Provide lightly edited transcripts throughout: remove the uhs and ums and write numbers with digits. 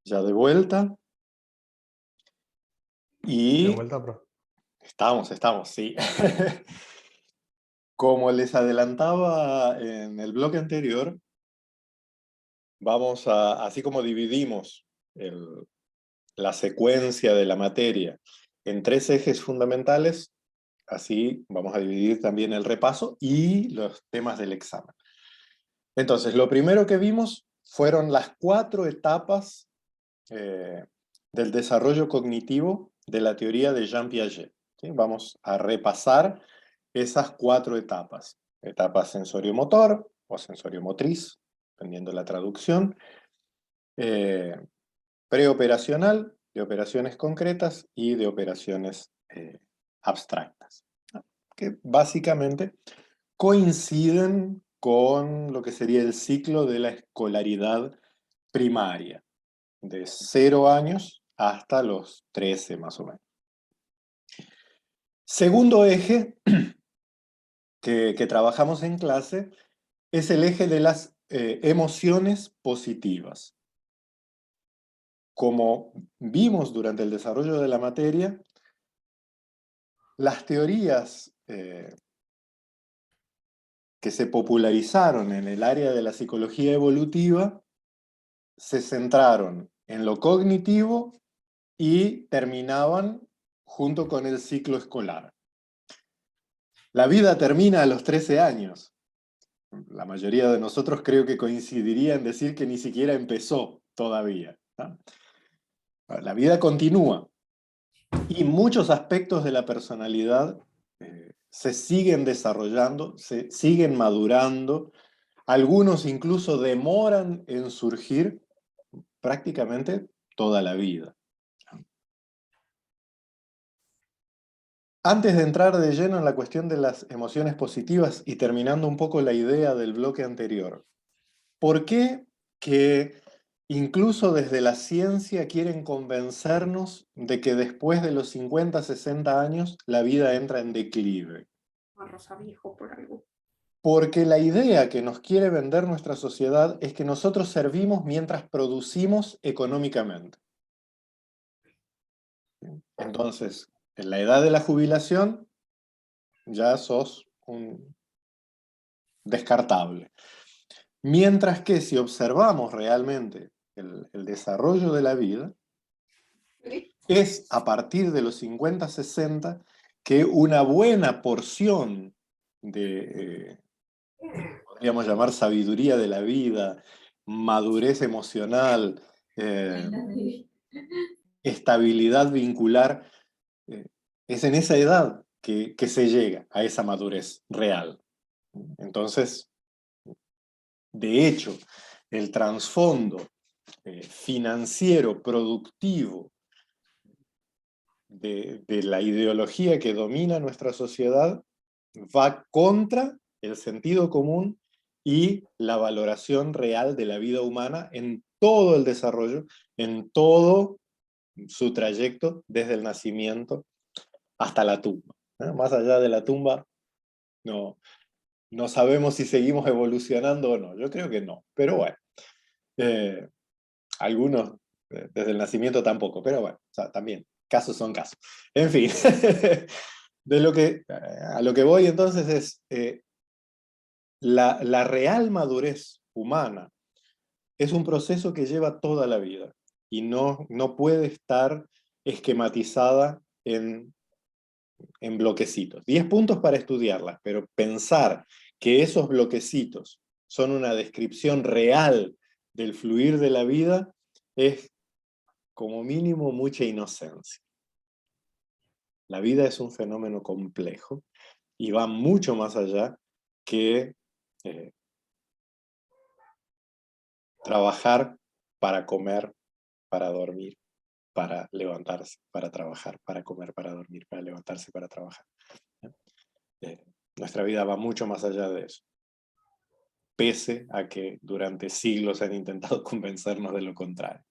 Ya de vuelta. De Y vuelta, pro. estamos, sí. Como les adelantaba en el bloque anterior, así como dividimos la secuencia de la materia en tres ejes fundamentales, así vamos a dividir también el repaso y los temas del examen. Entonces, lo primero que vimos fueron las 4 etapas del desarrollo cognitivo de la teoría de Jean Piaget. ¿Sí? Vamos a repasar esas 4 etapas. Etapa sensoriomotor o sensoriomotriz, dependiendo de la traducción, preoperacional, de operaciones concretas y de operaciones abstractas, que básicamente coinciden con lo que sería el ciclo de la escolaridad primaria, de 0 años hasta los 13 más o menos. Segundo eje que trabajamos en clase es el eje de las emociones positivas. Como vimos durante el desarrollo de la materia, las teorías que se popularizaron en el área de la psicología evolutiva se centraron en lo cognitivo y terminaban junto con el ciclo escolar. La vida termina a los 13 años. La mayoría de nosotros creo que coincidiría en decir que ni siquiera empezó todavía, ¿no? La vida continúa y muchos aspectos de la personalidad se siguen desarrollando, se siguen madurando, algunos incluso demoran en surgir prácticamente toda la vida. Antes de entrar de lleno en la cuestión de las emociones positivas y terminando un poco la idea del bloque anterior, ¿por qué que incluso desde la ciencia quieren convencernos de que después de los 50, 60 años la vida entra en declive? Rosa viejo por algo. Porque la idea que nos quiere vender nuestra sociedad es que nosotros servimos mientras producimos económicamente. Entonces, en la edad de la jubilación, ya sos un descartable. Mientras que si observamos realmente el desarrollo de la vida, es a partir de los 50, 60 que una buena porción de, podríamos llamar sabiduría de la vida, madurez emocional, estabilidad vincular, es en esa edad que se llega a esa madurez real. Entonces, de hecho, el trasfondo financiero, productivo de la ideología que domina nuestra sociedad va contra el sentido común y la valoración real de la vida humana en todo el desarrollo, en todo su trayecto desde el nacimiento hasta la tumba. Más allá de la tumba, no sabemos si seguimos evolucionando o no. Yo creo que no, pero bueno. Algunos desde el nacimiento tampoco, pero bueno, o sea, también, casos son casos. En fin, a lo que voy entonces es, la real madurez humana es un proceso que lleva toda la vida y no puede estar esquematizada en bloquecitos. 10 puntos para estudiarla, pero pensar que esos bloquecitos son una descripción real del fluir de la vida es como mínimo mucha inocencia. La vida es un fenómeno complejo y va mucho más allá que trabajar para comer, para dormir, para levantarse, para trabajar, para comer, para dormir, para levantarse, para trabajar. Nuestra vida va mucho más allá de eso, pese a que durante siglos han intentado convencernos de lo contrario.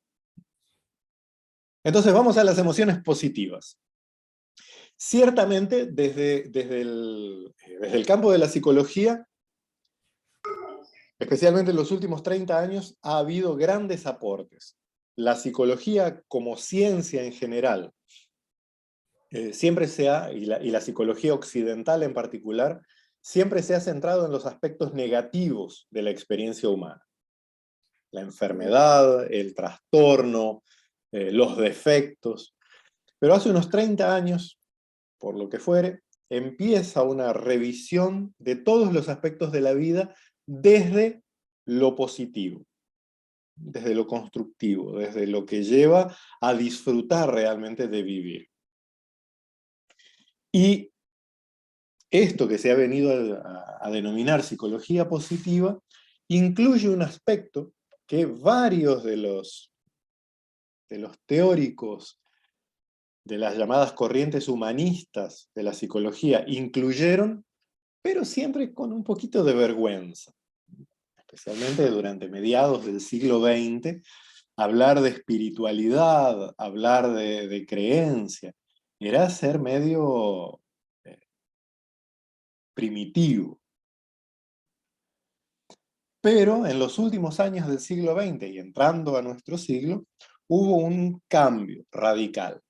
Entonces vamos a las emociones positivas. Ciertamente, desde el campo de la psicología, especialmente en los últimos 30 años, ha habido grandes aportes. la psicología como ciencia en general, siempre y la psicología occidental en particular, siempre se ha centrado en los aspectos negativos de la experiencia humana. La enfermedad, el trastorno, los defectos. Pero hace unos 30 años, por lo que fuere, empieza una revisión de todos los aspectos de la vida desde lo positivo, desde lo constructivo, desde lo que lleva a disfrutar realmente de vivir. Y esto que se ha venido a denominar psicología positiva incluye un aspecto que varios de los teóricos de las llamadas corrientes humanistas de la psicología incluyeron, pero siempre con un poquito de vergüenza. Especialmente durante mediados del siglo XX, hablar de espiritualidad, hablar de creencia, era ser medio primitivo. Pero en los últimos años del siglo XX y entrando a nuestro siglo, hubo un cambio radical.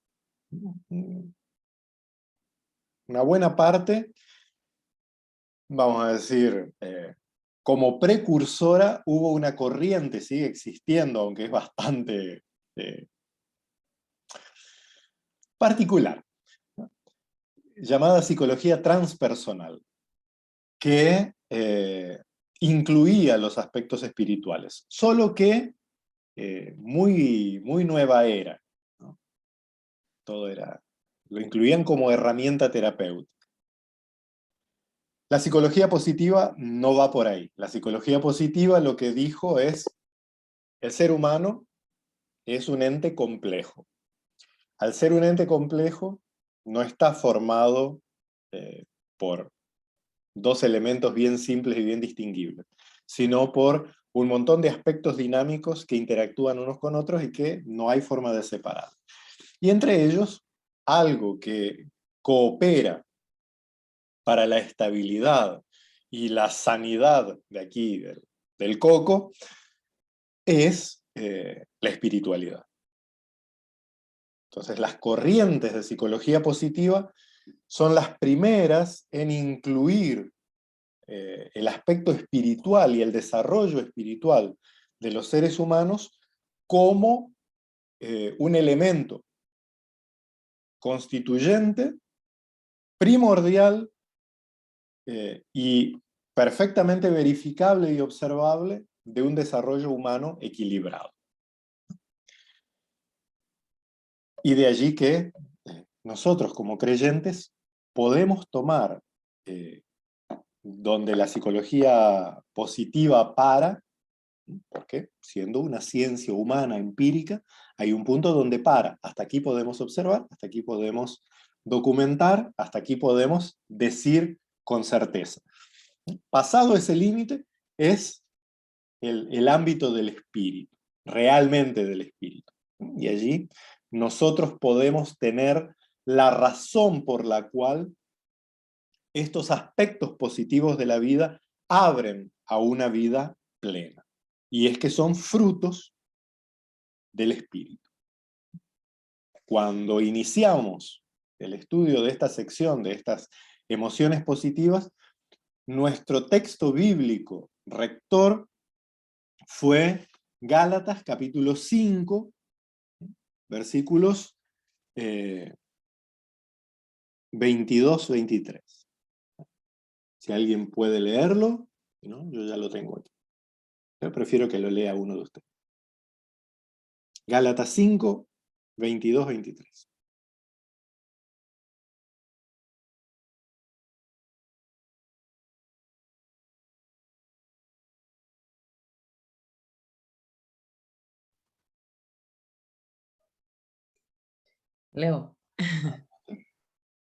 Una buena parte, vamos a decir, como precursora hubo una corriente, sigue existiendo, aunque es bastante particular, ¿no?, llamada psicología transpersonal, que incluía los aspectos espirituales, solo que muy nueva era, ¿no? Todo lo incluían como herramienta terapéutica. La psicología positiva no va por ahí. La psicología positiva lo que dijo es: el ser humano es un ente complejo. Al ser un ente complejo, no está formado por dos elementos bien simples y bien distinguibles, sino por un montón de aspectos dinámicos que interactúan unos con otros y que no hay forma de separar. Y entre ellos, algo que coopera para la estabilidad y la sanidad de aquí, del coco, es la espiritualidad. Entonces, las corrientes de psicología positiva son las primeras en incluir el aspecto espiritual y el desarrollo espiritual de los seres humanos como un elemento constituyente, primordial y perfectamente verificable y observable de un desarrollo humano equilibrado. Y de allí que nosotros como creyentes podemos tomar donde la psicología positiva para, porque siendo una ciencia humana empírica, hay un punto donde para. Hasta aquí podemos observar, hasta aquí podemos documentar, hasta aquí podemos decir con certeza. Pasado ese límite es el ámbito del espíritu, realmente del espíritu. Y allí nosotros podemos tener la razón por la cual estos aspectos positivos de la vida abren a una vida plena. Y es que son frutos del espíritu. Cuando iniciamos el estudio de esta sección, de estas emociones positivas, nuestro texto bíblico rector fue Gálatas capítulo 5, versículos 22-23. Si alguien puede leerlo, ¿no?, yo ya lo tengo aquí. Yo prefiero que lo lea uno de ustedes. Gálatas 5, 22-23. Leo.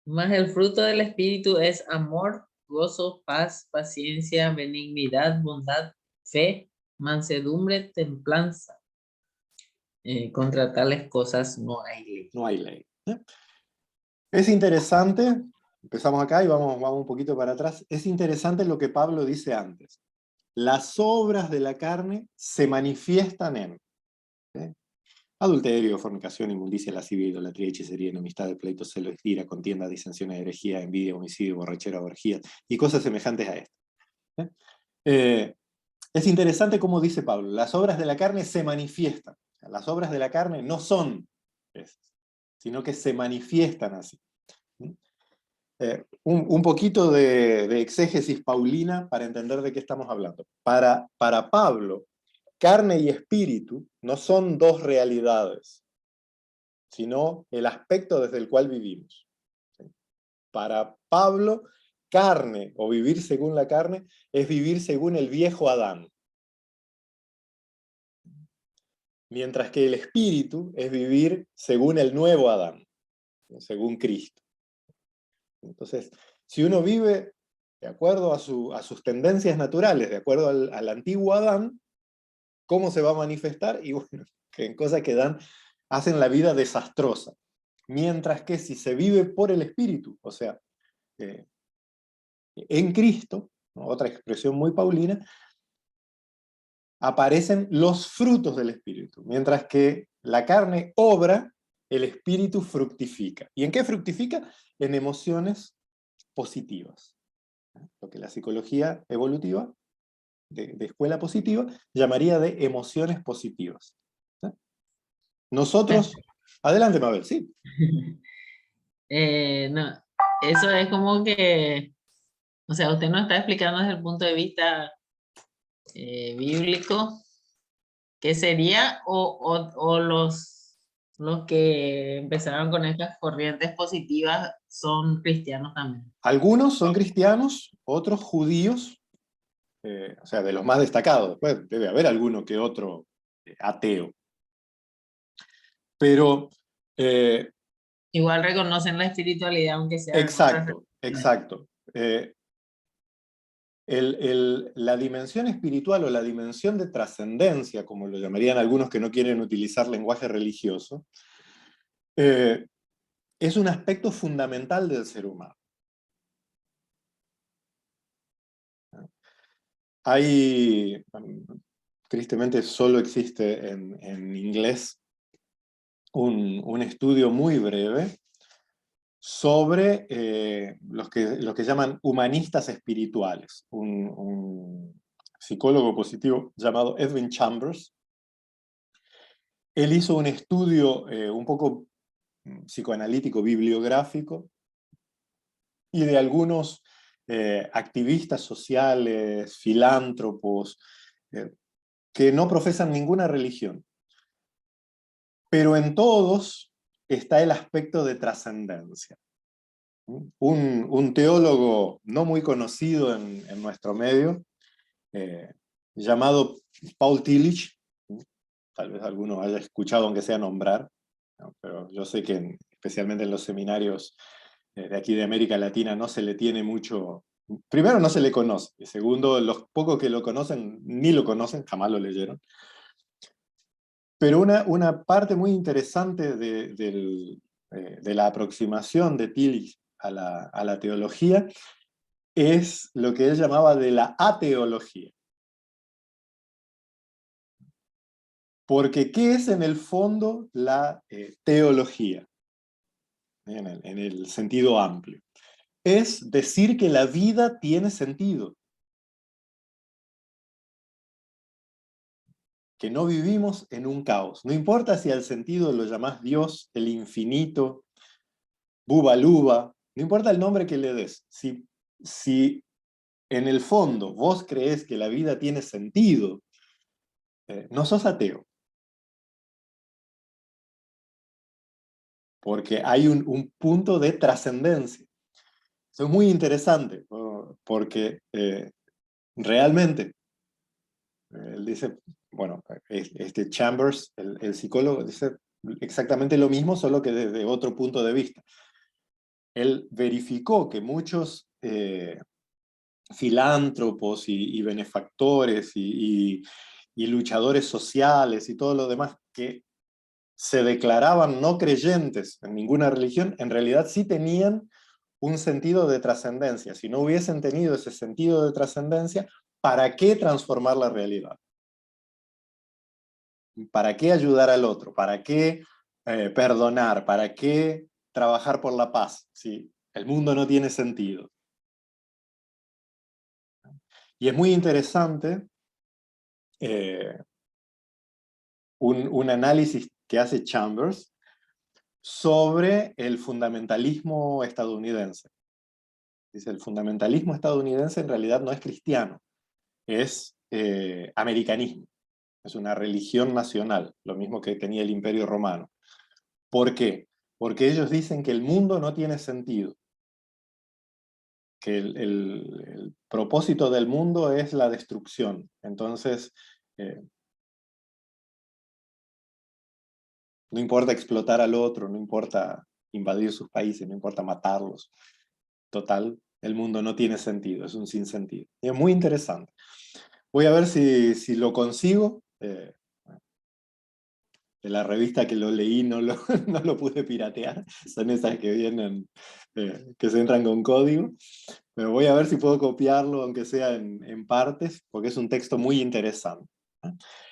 Mas el fruto del Espíritu es amor, gozo, paz, paciencia, benignidad, bondad, fe, mansedumbre, templanza. Contra tales cosas no hay ley. No hay ley. Es interesante, empezamos acá y vamos un poquito para atrás, es interesante lo que Pablo dice antes. Las obras de la carne se manifiestan en. ¿Sí? adulterio, fornicación, inmundicia, lascivia, idolatría, hechicería, enemistad, pleito, celo, ira, contienda, disensión, herejía, envidia, homicidio, borrachera, orgías, y cosas semejantes a esto. Es interesante cómo dice Pablo, las obras de la carne se manifiestan. Las obras de la carne no son esas, sino que se manifiestan así. Un poquito de exégesis paulina para entender de qué estamos hablando. Para Pablo, carne y espíritu no son dos realidades, sino el aspecto desde el cual vivimos. Para Pablo, carne o vivir según la carne es vivir según el viejo Adán. Mientras que el espíritu es vivir según el nuevo Adán, según Cristo. Entonces, si uno vive de acuerdo a sus tendencias naturales, de acuerdo al antiguo Adán, ¿cómo se va a manifestar? Y bueno, que en cosas que hacen la vida desastrosa. Mientras que si se vive por el espíritu, o sea, en Cristo, ¿no? Otra expresión muy paulina, aparecen los frutos del espíritu. Mientras que la carne obra, el espíritu fructifica. ¿Y en qué fructifica? En emociones positivas. Lo que la psicología evolutiva, de escuela positiva, llamaría de emociones positivas. Nosotros, adelante Mabel, sí. No, eso es como que, o sea, usted nos está explicando desde el punto de vista bíblico qué sería, o los que empezaron con estas corrientes positivas son cristianos también. Algunos son cristianos, otros judíos, o sea, de los más destacados. Pues, debe haber alguno que otro ateo. Pero Igual reconocen la espiritualidad, aunque sea en otras exacto, exacto. La dimensión espiritual o la dimensión de trascendencia, como lo llamarían algunos que no quieren utilizar lenguaje religioso, es un aspecto fundamental del ser humano. Tristemente solo existe en inglés un estudio muy breve sobre los que llaman humanistas espirituales. Un psicólogo positivo llamado Edwin Chambers. Él hizo un estudio un poco psicoanalítico, bibliográfico, y de algunos activistas sociales, filántropos, que no profesan ninguna religión. Pero en todos está el aspecto de trascendencia. Un teólogo no muy conocido en nuestro medio, llamado Paul Tillich, tal vez alguno haya escuchado aunque sea nombrar, ¿no? Pero yo sé que especialmente en los seminarios de aquí de América Latina no se le tiene mucho, primero no se le conoce, y segundo los pocos que lo conocen ni lo conocen, jamás lo leyeron. Pero una parte muy interesante de la aproximación de Tillich a la teología es lo que él llamaba de la ateología. Porque ¿qué es en el fondo la teología? En el sentido amplio. Es decir que la vida tiene sentido. Que no vivimos en un caos. No importa si al sentido lo llamás Dios, el infinito, Buba Luba, no importa el nombre que le des. Si en el fondo vos creés que la vida tiene sentido, no sos ateo. Porque hay un punto de trascendencia. Eso es muy interesante, porque realmente, él dice, bueno, este Chambers, el psicólogo, dice exactamente lo mismo, solo que desde otro punto de vista. Él verificó que muchos filántropos y benefactores y luchadores sociales y todo lo demás que se declaraban no creyentes en ninguna religión, en realidad sí tenían un sentido de trascendencia. Si no hubiesen tenido ese sentido de trascendencia, ¿para qué transformar la realidad? ¿Para qué ayudar al otro? ¿Para qué perdonar? ¿Para qué trabajar por la paz? ¿Sí? El mundo no tiene sentido. Y es muy interesante un análisis que hace Chambers sobre el fundamentalismo estadounidense. Dice, el fundamentalismo estadounidense en realidad no es cristiano, es americanismo. Es una religión nacional, lo mismo que tenía el Imperio Romano. ¿Por qué? Porque ellos dicen que el mundo no tiene sentido, que el propósito del mundo es la destrucción. Entonces, no importa explotar al otro, no importa invadir sus países, no importa matarlos. Total, el mundo no tiene sentido, es un sinsentido. Y es muy interesante. Voy a ver si lo consigo. De la revista que lo leí no lo, no lo pude piratear. Son esas que vienen, que se entran con código. Pero voy a ver si puedo copiarlo, aunque sea en partes, porque es un texto muy interesante.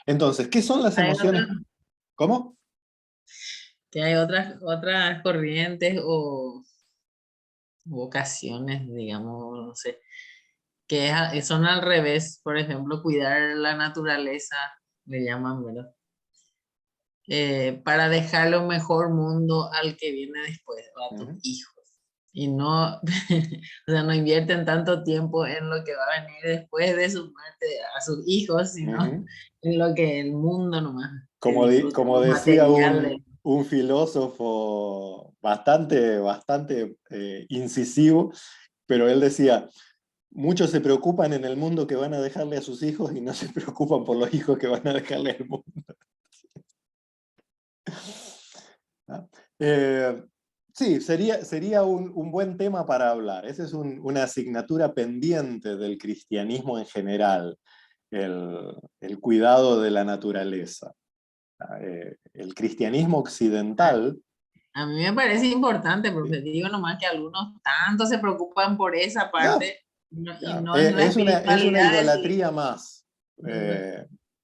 Entonces, ¿qué son las Hay emociones? otras, ¿Cómo? que hay otras corrientes o vocaciones, digamos, no sé, son al revés. Por ejemplo, cuidar la naturaleza, le llaman, ¿verdad? Para dejarle un mejor mundo al que viene después, o a tus hijos. Y no, o sea, no invierten tanto tiempo en lo que va a venir después de su muerte a sus hijos, sino en lo que el mundo nomás, que disfruten Como los decía materiales. un filósofo bastante incisivo, pero él decía, muchos se preocupan en el mundo que van a dejarle a sus hijos y no se preocupan por los hijos que van a dejarle al mundo. Eh, sí, sería un buen tema para hablar. Esa es una asignatura pendiente del cristianismo en general, el cuidado de la naturaleza. El cristianismo occidental... A mí me parece importante, porque digo nomás que algunos tanto se preocupan por esa Ya, parte y ya, no en la es una espiritualidad decir, idolatría más.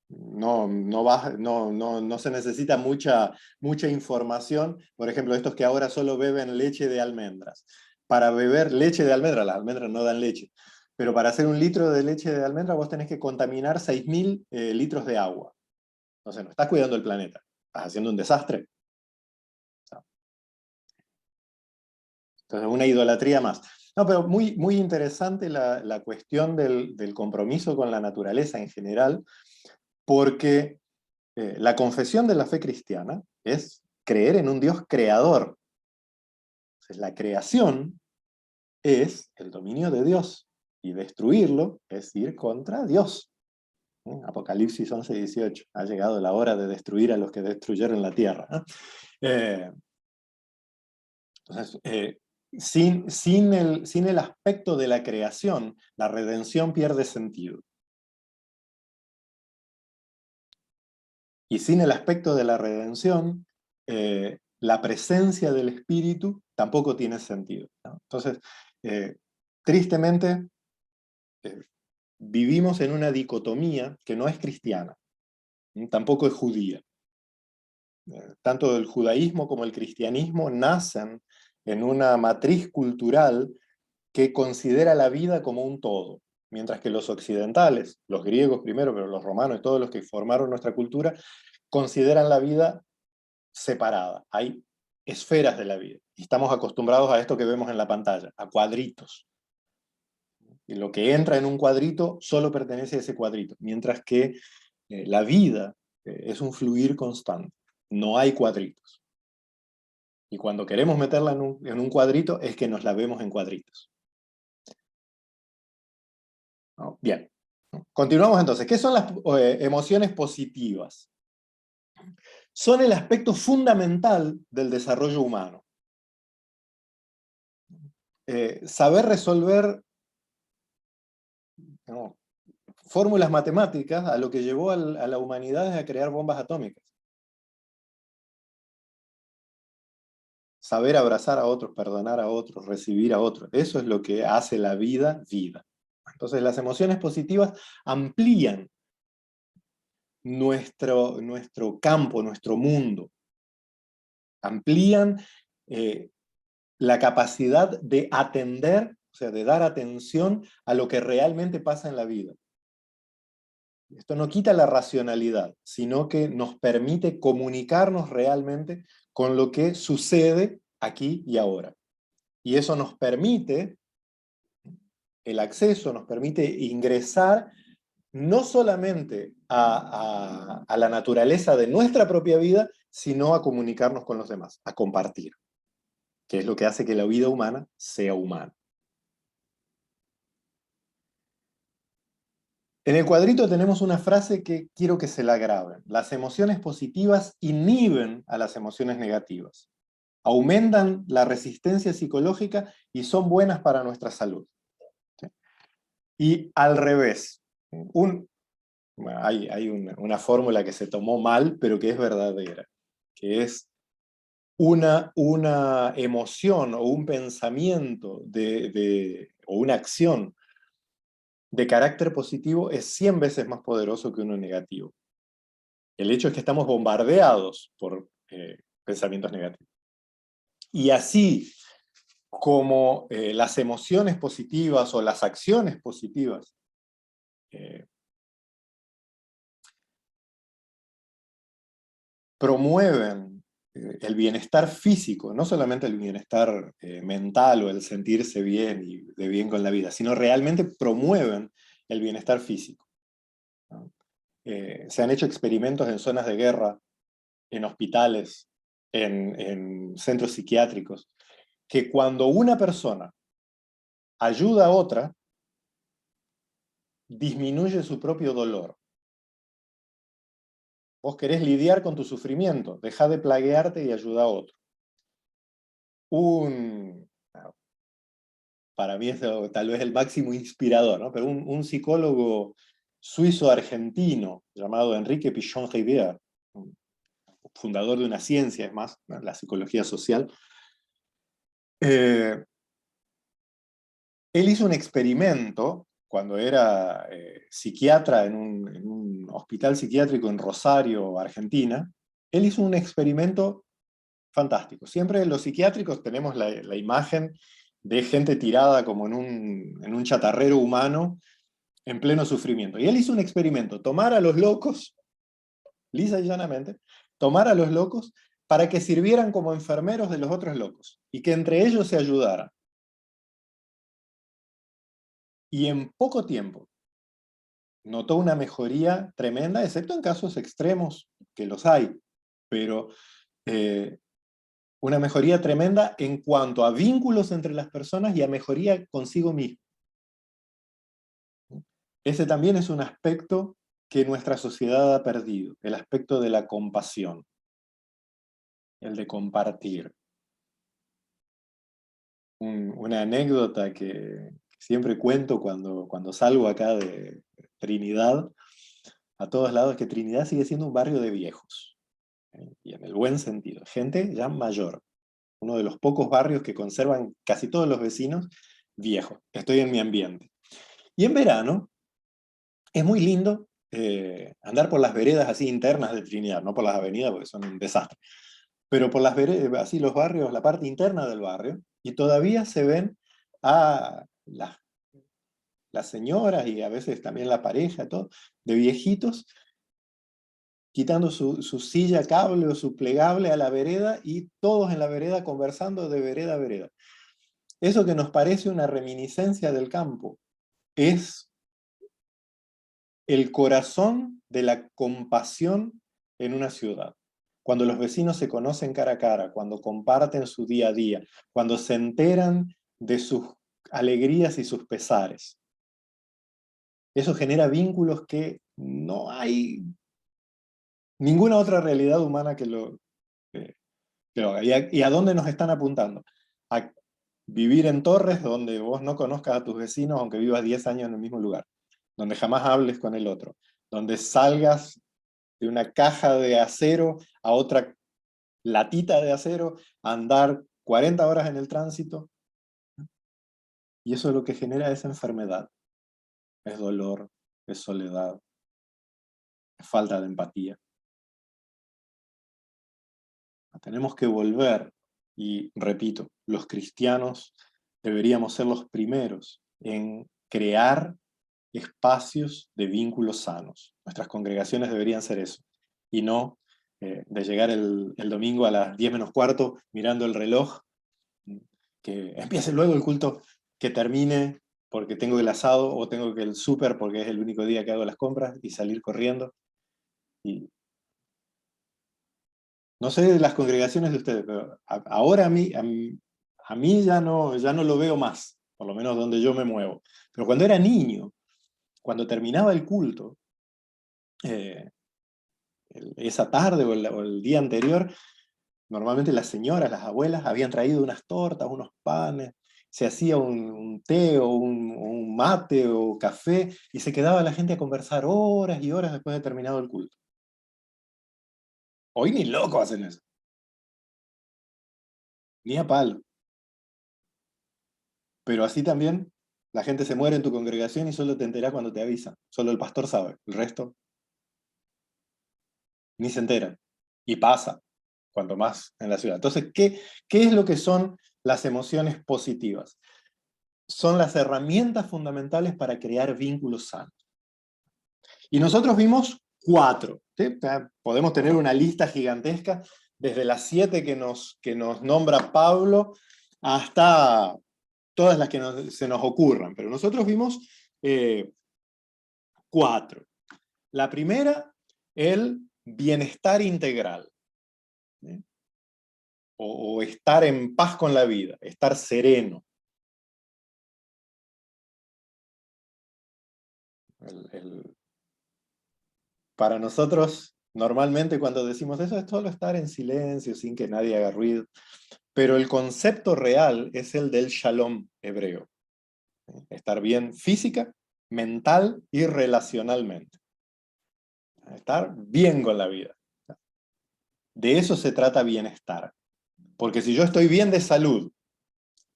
No se necesita mucha información. Por ejemplo, estos que ahora solo beben leche de almendras. Para beber leche de almendras, las almendras no dan leche, pero para hacer un litro de leche de almendra vos tenés que contaminar 6.000 litros de agua. Entonces no estás cuidando el planeta, estás haciendo un desastre. Entonces, una idolatría más. No, pero muy interesante la cuestión del compromiso con la naturaleza en general, porque la confesión de la fe cristiana es creer en un Dios creador. Entonces, la creación es el dominio de Dios, y destruirlo es ir contra Dios. Apocalipsis 11:18, ha llegado la hora de destruir a los que destruyeron la tierra. Entonces, sin el aspecto de la creación, la redención pierde sentido. Y sin el aspecto de la redención, la presencia del Espíritu tampoco tiene sentido, ¿no? Entonces, tristemente, vivimos en una dicotomía que no es cristiana, tampoco es judía. Tanto el judaísmo como el cristianismo nacen en una matriz cultural que considera la vida como un todo, mientras que los occidentales, los griegos primero, pero los romanos y todos los que formaron nuestra cultura, consideran la vida separada. Hay esferas de la vida. Y estamos acostumbrados a esto que vemos en la pantalla, a cuadritos. Y lo que entra en un cuadrito solo pertenece a ese cuadrito, mientras que la vida es un fluir constante. No hay cuadritos. Y cuando queremos meterla en un cuadrito es que nos la vemos en cuadritos. ¿No? Bien. Continuamos entonces. ¿Qué son las emociones positivas? Son el aspecto fundamental del desarrollo humano. Saber resolver, no, fórmulas matemáticas a lo que llevó a la humanidad es a crear bombas atómicas. Saber abrazar a otros, perdonar a otros, recibir a otros. Eso es lo que hace la vida vida. Entonces las emociones positivas amplían nuestro campo, nuestro mundo. Amplían la capacidad de atender, o sea, de dar atención a lo que realmente pasa en la vida. Esto no quita la racionalidad, sino que nos permite comunicarnos realmente con lo que sucede aquí y ahora. Y eso nos permite el acceso, nos permite ingresar no solamente a la naturaleza de nuestra propia vida, sino a comunicarnos con los demás, a compartir, que es lo que hace que la vida humana sea humana. En el cuadrito tenemos una frase que quiero que se la graben. Las emociones positivas inhiben a las emociones negativas, aumentan la resistencia psicológica y son buenas para nuestra salud. ¿Sí? Y al revés, hay una fórmula que se tomó mal, pero que es verdadera, que es una emoción o un pensamiento o una acción de carácter positivo es 100 veces más poderoso que uno negativo. El hecho es que estamos bombardeados por pensamientos negativos. Y así como las emociones positivas o las acciones positivas promueven el bienestar físico, no solamente el bienestar mental o el sentirse bien y de bien con la vida, sino realmente promueven el bienestar físico, ¿no? Se han hecho experimentos en zonas de guerra, en hospitales, en centros psiquiátricos, que cuando una persona ayuda a otra, disminuye su propio dolor. Vos querés lidiar con tu sufrimiento, dejá de plaguearte y ayuda a otro. Para mí es tal vez el máximo inspirador, ¿no? Pero un psicólogo suizo-argentino llamado Enrique Pichon-Rivière, fundador de una ciencia, es más, ¿no?, la psicología social, él hizo un experimento cuando era psiquiatra en un hospital psiquiátrico en Rosario, Argentina. Él hizo un experimento fantástico. Siempre los psiquiátricos tenemos la imagen de gente tirada como en un chatarrero humano en pleno sufrimiento. Y él hizo un experimento, tomar a los locos, lisa y llanamente, tomar a los locos para que sirvieran como enfermeros de los otros locos, y que entre ellos se ayudaran. Y en poco tiempo notó una mejoría tremenda, excepto en casos extremos, que los hay, pero una mejoría tremenda en cuanto a vínculos entre las personas y a mejoría consigo mismo. Ese también es un aspecto que nuestra sociedad ha perdido, el aspecto de la compasión, el de compartir. Una anécdota que siempre cuento cuando salgo acá de Trinidad, a todos lados, es que Trinidad sigue siendo un barrio de viejos, y en el buen sentido, gente ya mayor. Uno de los pocos barrios que conservan casi todos los vecinos viejos. Estoy en mi ambiente. Y en verano es muy lindo andar por las veredas así internas de Trinidad, no por las avenidas porque son un desastre, pero por las veredas, así los barrios, la parte interna del barrio, y todavía se ven a las señoras y a veces también la pareja, todo, de viejitos, quitando su silla cable o su plegable a la vereda y todos en la vereda conversando de vereda a vereda. Eso que nos parece una reminiscencia del campo es el corazón de la compasión en una ciudad. Cuando los vecinos se conocen cara a cara, cuando comparten su día a día, cuando se enteran de sus alegrías y sus pesares. Eso genera vínculos que no hay ninguna otra realidad humana que lo haga. ¿Y a dónde nos están apuntando? A vivir en torres donde vos no conozcas a tus vecinos aunque vivas 10 años en el mismo lugar, donde jamás hables con el otro, donde salgas de una caja de acero a otra latita de acero, a andar 40 horas en el tránsito. Y eso lo que genera es enfermedad, es dolor, es soledad. es falta de empatía. Tenemos que volver, y repito, los cristianos deberíamos ser los primeros en crear espacios de vínculos sanos. Nuestras congregaciones deberían ser eso, y no de llegar el domingo a las 10 menos cuarto mirando el reloj, que empiece luego el culto, que termine porque tengo el asado o tengo que el súper porque es el único día que hago las compras, y salir corriendo. Y no sé de las congregaciones de ustedes, pero ahora a mí ya no lo veo más, por lo menos donde yo me muevo. Pero cuando era niño, cuando terminaba el culto, eh, esa tarde o el día anterior, normalmente las señoras, las abuelas, habían traído unas tortas, unos panes, se hacía un té o un mate o café, y se quedaba la gente a conversar horas y horas después de terminado el culto. Hoy ni locos hacen eso, ni a palo. Pero así también la gente se muere en tu congregación y solo te enterás cuando te avisan. Solo el pastor sabe, el resto ni se enteran. Y pasa, cuanto más en la ciudad. Entonces, ¿qué es lo que son las emociones positivas? Son las herramientas fundamentales para crear vínculos sanos. Y nosotros vimos 4. ¿Sí? Podemos tener una lista gigantesca, desde las 7 que nos nombra Pablo hasta todas las que se nos ocurran. Pero nosotros vimos 4. La primera, el bienestar integral. ¿Sí? O estar en paz con la vida, estar sereno. Para nosotros, normalmente cuando decimos eso, es solo estar en silencio, sin que nadie haga ruido. Pero el concepto real es el del shalom hebreo. Estar bien física, mental y relacionalmente. Estar bien con la vida. De eso se trata bienestar. Porque si yo estoy bien de salud,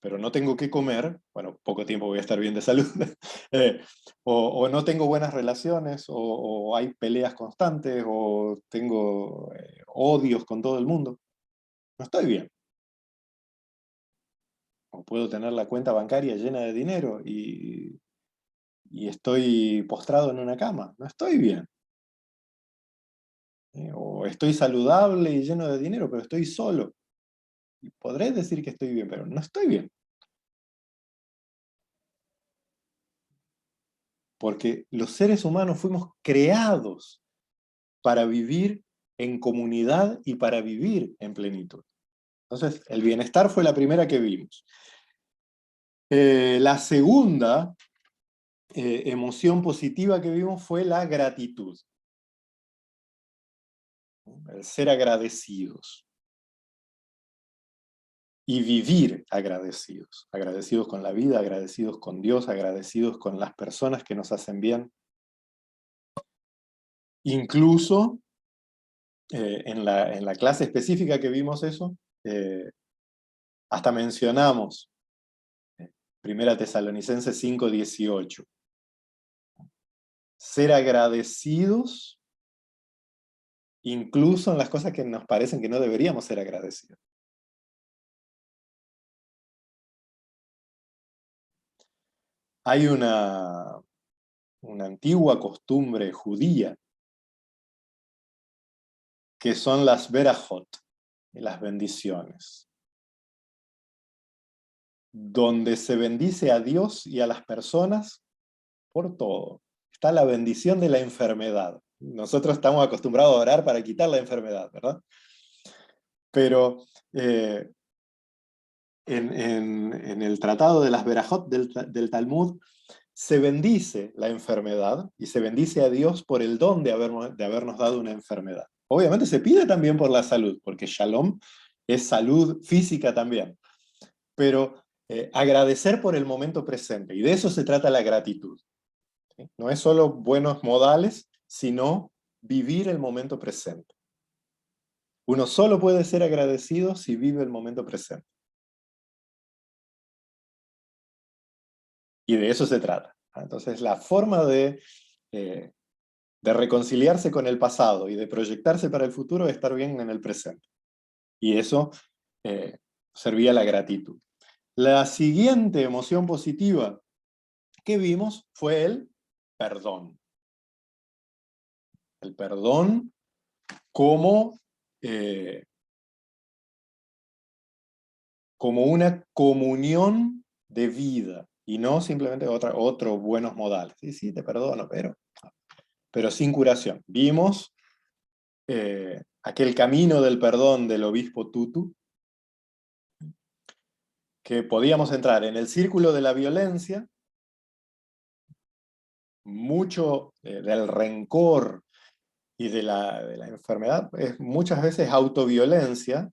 pero no tengo que comer, bueno, poco tiempo voy a estar bien de salud, o no tengo buenas relaciones, o hay peleas constantes, o tengo odios con todo el mundo, no estoy bien. O puedo tener la cuenta bancaria llena de dinero y estoy postrado en una cama, no estoy bien. O estoy saludable y lleno de dinero, pero estoy solo. Y podré decir que estoy bien, pero no estoy bien. Porque los seres humanos fuimos creados para vivir en comunidad y para vivir en plenitud. Entonces, el bienestar fue la primera que vimos. La segunda emoción positiva que vimos fue la gratitud. El ser agradecidos. Y vivir agradecidos. Agradecidos con la vida, agradecidos con Dios, agradecidos con las personas que nos hacen bien. Incluso en la clase específica que vimos eso, hasta mencionamos 1 Tesalonicenses 5:18. Ser agradecidos incluso en las cosas que nos parecen que no deberíamos ser agradecidos. Hay una antigua costumbre judía que son las berajot, las bendiciones, donde se bendice a Dios y a las personas por todo. Está la bendición de la enfermedad. Nosotros estamos acostumbrados a orar para quitar la enfermedad, ¿verdad? Pero en el tratado de las Berajot del Talmud se bendice la enfermedad y se bendice a Dios por el don de habernos dado una enfermedad. Obviamente se pide también por la salud, porque Shalom es salud física también. Pero agradecer por el momento presente, y de eso se trata la gratitud. ¿Sí? No es solo buenos modales, sino vivir el momento presente. Uno solo puede ser agradecido si vive el momento presente. Y de eso se trata. Entonces, la forma de de reconciliarse con el pasado y de proyectarse para el futuro, de estar bien en el presente. Y eso servía la gratitud. La siguiente emoción positiva que vimos fue el perdón. El perdón como una comunión de vida, y no simplemente otros buenos modales. Sí, sí, te perdono, pero sin curación. Vimos aquel camino del perdón del obispo Tutu, que podíamos entrar en el círculo de la violencia, mucho del rencor y de la enfermedad, es muchas veces autoviolencia,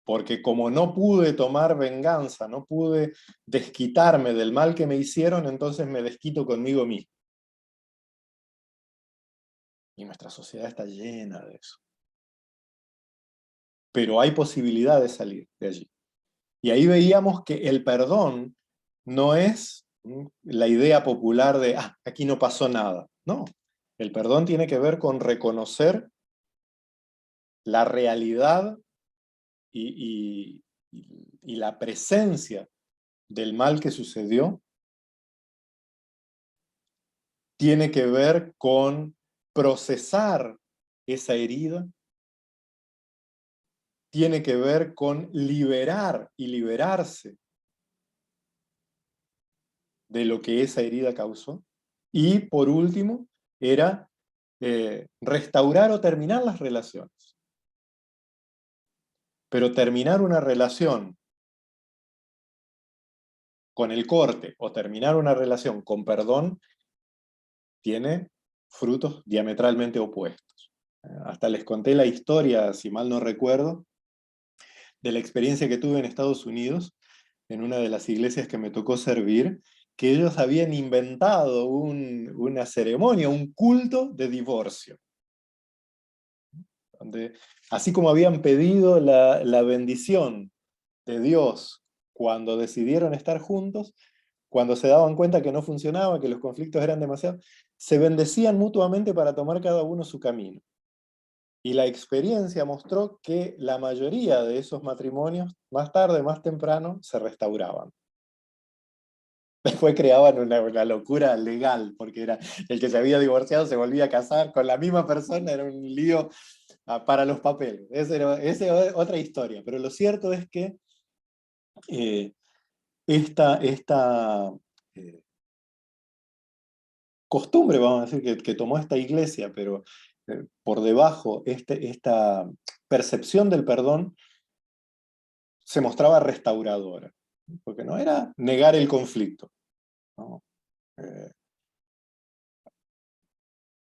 porque como no pude tomar venganza, no pude desquitarme del mal que me hicieron, entonces me desquito conmigo mismo. Y nuestra sociedad está llena de eso. Pero hay posibilidad de salir de allí. Y ahí veíamos que el perdón no es la idea popular de, aquí no pasó nada. No, el perdón tiene que ver con reconocer la realidad y la presencia del mal que sucedió. Tiene que ver con procesar esa herida. Tiene que ver con liberar y liberarse de lo que esa herida causó. Y por último, era restaurar o terminar las relaciones. Pero terminar una relación con el corte o terminar una relación con perdón tiene frutos diametralmente opuestos. Hasta les conté la historia, si mal no recuerdo, de la experiencia que tuve en Estados Unidos, en una de las iglesias que me tocó servir, que ellos habían inventado una ceremonia, un culto de divorcio. Donde, así como habían pedido la bendición de Dios cuando decidieron estar juntos, cuando se daban cuenta que no funcionaba, que los conflictos eran demasiados, se bendecían mutuamente para tomar cada uno su camino. Y la experiencia mostró que la mayoría de esos matrimonios, más tarde, más temprano, se restauraban. Después creaban una locura legal, porque era el que se había divorciado se volvía a casar con la misma persona, era un lío para los papeles. Esa es otra historia, pero lo cierto es que esta costumbre, vamos a decir, que tomó esta iglesia, pero por debajo esta percepción del perdón se mostraba restauradora, porque no era negar el conflicto, ¿no?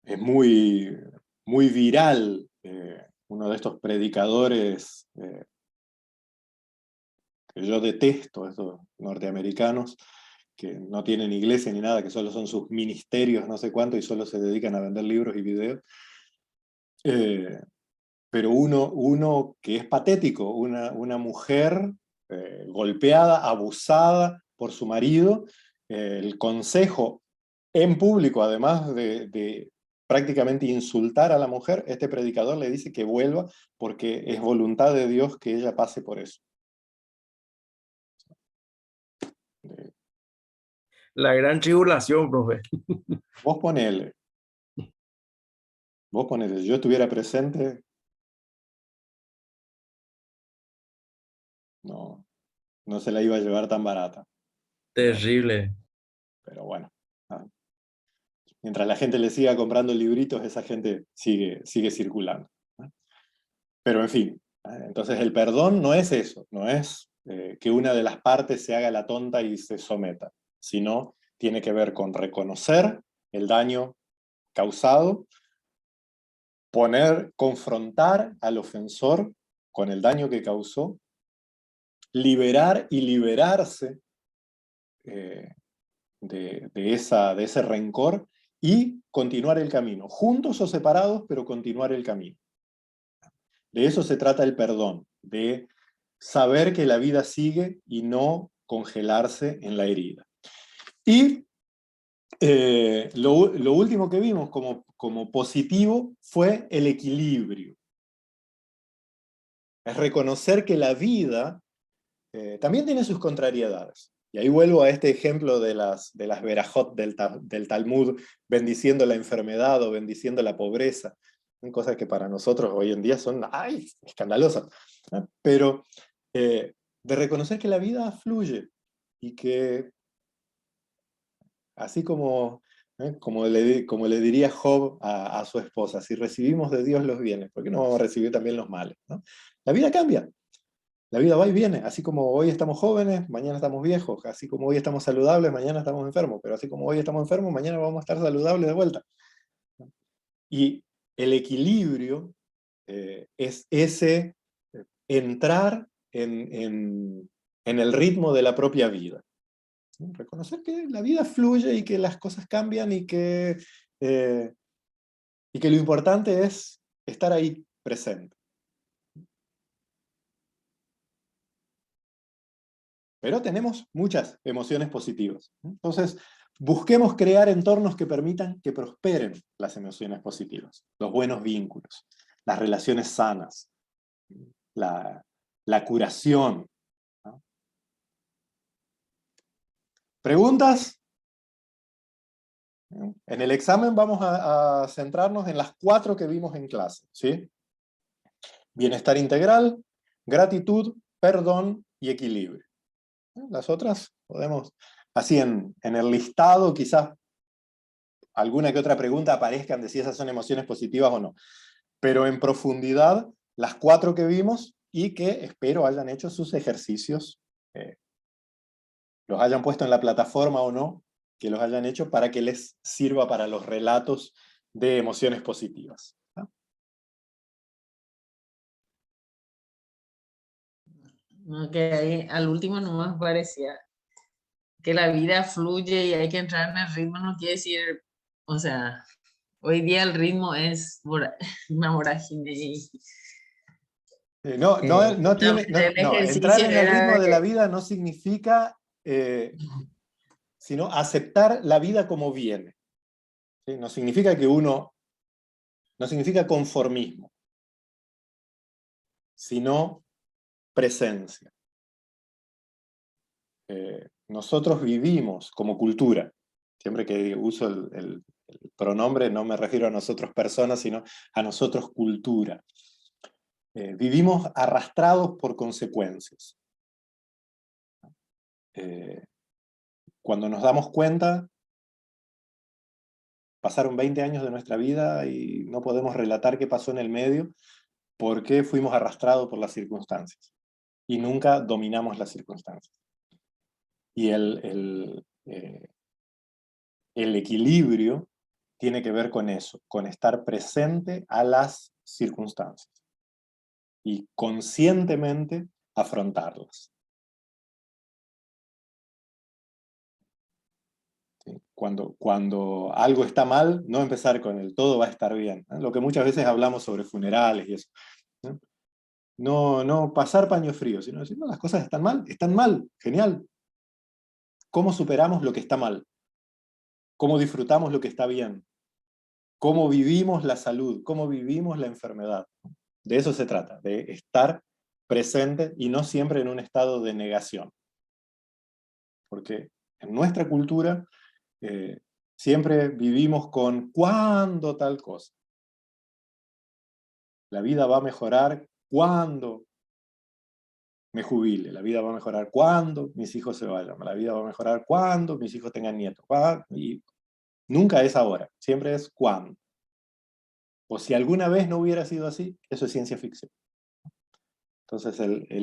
Es muy, muy viral uno de estos predicadores que yo detesto, estos norteamericanos, que no tienen iglesia ni nada, que solo son sus ministerios, no sé cuánto, y solo se dedican a vender libros y videos. Pero uno que es patético, una mujer golpeada, abusada por su marido, el consejo en público, además de prácticamente insultar a la mujer, este predicador le dice que vuelva porque es voluntad de Dios que ella pase por eso. La gran tribulación, profe. Vos ponele, si yo estuviera presente, no se la iba a llevar tan barata. Terrible. Pero bueno, mientras la gente le siga comprando libritos, esa gente sigue circulando. Pero en fin, entonces el perdón no es eso, no es que una de las partes se haga la tonta y se someta, sino tiene que ver con reconocer el daño causado, confrontar al ofensor con el daño que causó, liberar y liberarse de ese rencor y continuar el camino, juntos o separados, pero continuar el camino. De eso se trata el perdón, de saber que la vida sigue y no congelarse en la herida. Y lo último que vimos como como positivo fue el equilibrio. Es reconocer que la vida también tiene sus contrariedades. Y ahí vuelvo a este ejemplo de las verajot del Talmud, bendiciendo la enfermedad o bendiciendo la pobreza. Son cosas que para nosotros hoy en día son escandalosas. Pero de reconocer que la vida fluye y que así como le diría Job a su esposa, si recibimos de Dios los bienes, ¿por qué no vamos a recibir también los males? ¿No? La vida cambia. La vida va y viene, así como hoy estamos jóvenes, mañana estamos viejos, así como hoy estamos saludables, mañana estamos enfermos, pero así como hoy estamos enfermos, mañana vamos a estar saludables de vuelta. Y el equilibrio es ese entrar en el ritmo de la propia vida. ¿Sí? Reconocer que la vida fluye y que las cosas cambian y que lo importante es estar ahí presente. Pero tenemos muchas emociones positivas. Entonces, busquemos crear entornos que permitan que prosperen las emociones positivas, los buenos vínculos, las relaciones sanas, la curación. ¿No? ¿Preguntas? En el examen vamos a centrarnos en las 4 que vimos en clase, ¿sí? Bienestar integral, gratitud, perdón y equilibrio. Las otras podemos, así en el listado, quizás alguna que otra pregunta aparezcan de si esas son emociones positivas o no. Pero en profundidad, las 4 que vimos y que espero hayan hecho sus ejercicios, los hayan puesto en la plataforma o no, que los hayan hecho para que les sirva para los relatos de emociones positivas. ¿No? No, que ahí al último nomás parecía que la vida fluye y hay que entrar en el ritmo, no quiere decir, o sea, hoy día el ritmo es una vorágine. No tiene, el entrar ejercicio en el ritmo era de la vida no significa sino aceptar la vida como viene. ¿Sí? No significa no significa conformismo, sino presencia. Nosotros vivimos como cultura, siempre que uso el pronombre no me refiero a nosotros personas, sino a nosotros cultura. Vivimos arrastrados por consecuencias. Cuando nos damos cuenta, pasaron 20 años de nuestra vida y no podemos relatar qué pasó en el medio porque fuimos arrastrados por las circunstancias y nunca dominamos las circunstancias. Y el equilibrio tiene que ver con eso, con estar presente a las circunstancias y conscientemente afrontarlas. ¿Sí? Cuando algo está mal, no empezar con el todo va a estar bien. ¿No? Lo que muchas veces hablamos sobre funerales y eso. No pasar paño frío, sino decir, no, las cosas están mal, genial. ¿Cómo superamos lo que está mal? ¿Cómo disfrutamos lo que está bien? ¿Cómo vivimos la salud? ¿Cómo vivimos la enfermedad? De eso se trata, de estar presente y no siempre en un estado de negación. Porque en nuestra cultura siempre vivimos con ¿cuándo tal cosa? La vida va a mejorar cuando me jubile, la vida va a mejorar cuando mis hijos se vayan, la vida va a mejorar cuando mis hijos tengan nietos. Y nunca es ahora, siempre es cuándo. O si alguna vez no hubiera sido así, eso es ciencia ficción. Entonces el